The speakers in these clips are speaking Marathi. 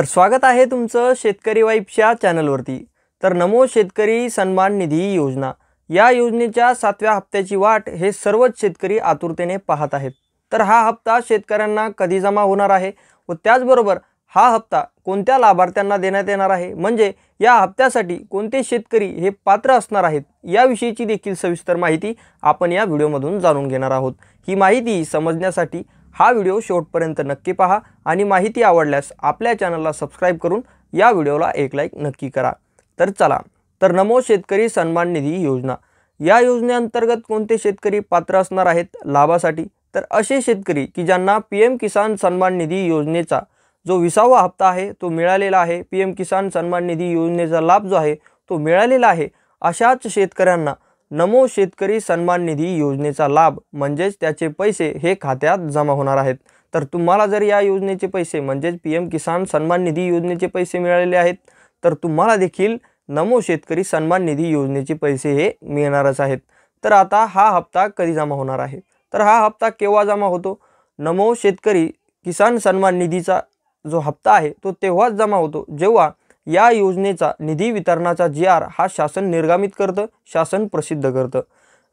तर स्वागत आहे तुमचं शेतकरी वाईफच्या चॅनलवरती। तर नमो शेतकरी सन्मान निधी योजना या योजनेच्या 7व्या हप्त्याची वाट हे सर्वच शेतकरी आतुरतेने पाहत आहेत। तर हा हप्ता शेतकऱ्यांना कधी जमा होणार आहे व त्याचबरोबर हा हप्ता कोणत्या लाभार्थ्यांना देण्यात येणार आहे, म्हणजे या हप्त्यासाठी कोणते शेतकरी हे पात्र असणार आहेत याविषयीची देखील सविस्तर माहिती आपण या व्हिडिओमधून जाणून घेणार आहोत। ही माहिती समजण्यासाठी हा व्हिडिओ शेवटपर्यंत नक्की पहा आणि माहिती आवडल्यास आपल्या चॅनलला सबस्क्राइब करून या व्हिडिओला एक लाईक नक्की करा। तर चला, तर नमो शेतकरी सन्मान निधी योजना या योजनेअंतर्गत कोणते शेतकरी पात्र असणार आहेत लाभासाठी, तर असे शेतकरी की ज्यांना पीएम किसान सन्मान निधी योजनेचा जो 20वा हप्ता आहे तो मिळालेला आहे, पीएम किसान सन्मान निधी योजनेचा लाभ जो आहे तो मिळालेला आहे, अशाच शेतकऱ्यांना नमो शेतकरी सन्मान निधी योजनेचा लाभ म्हणजेच त्याचे पैसे हे खात्यात जमा होणार आहेत। तर तुम्हाला जर या योजनेचे पैसे म्हणजेच पीएम किसान सन्मान निधी योजनेचे पैसे मिळालेले आहेत तर तुम्हाला देखील नमो शेतकरी सन्मान निधी योजनेचे पैसे हे मिळणारच आहेत। तर आता हा हप्ता कधी जमा होणार आहे, तर हा हप्ता केव्हा जमा होतो? नमो शेतकरी किसान सन्मान निधीचा जो हप्ता आहे तो तेव्हाच जमा होतो जेव्हा या योजनेचा निधी वितरणाचा जी.आर हा शासन निर्गमित करतं, शासन प्रसिद्ध करतं।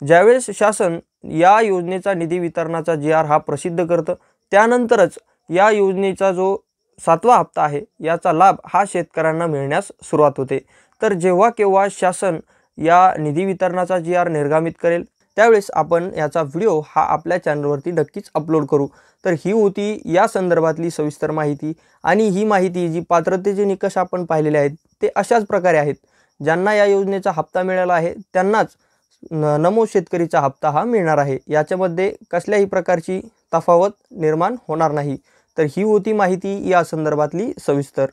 ज्यावेळेस शासन या योजनेचा निधी वितरणाचा जी.आर हा प्रसिद्ध करतं त्यानंतरच या योजनेचा जो 7वा हप्ता आहे याचा लाभ हा शेतकऱ्यांना मिळण्यास सुरुवात होते। तर जेव्हा केव्हा शासन या निधी वितरणाचा जी.आर निर्गमित करेल त्यावेळेस आपण याचा व्हिडिओ हा आपल्या चॅनलवरती नक्कीच अपलोड करू। तर ही होती या संदर्भातली सविस्तर माहिती आणि ही माहिती जी पात्रतेचे निकष आपण पाहिलेले आहेत ते अशाच प्रकारे आहेत। ज्यांना या योजनेचा हप्ता मिळाला आहे त्यांनाच नमो शेतकरीचा हप्ता हा मिळणार आहे, याच्यामध्ये कसल्याही प्रकारची तफावत निर्माण होणार नाही। तर ही होती माहिती या संदर्भातली सविस्तर।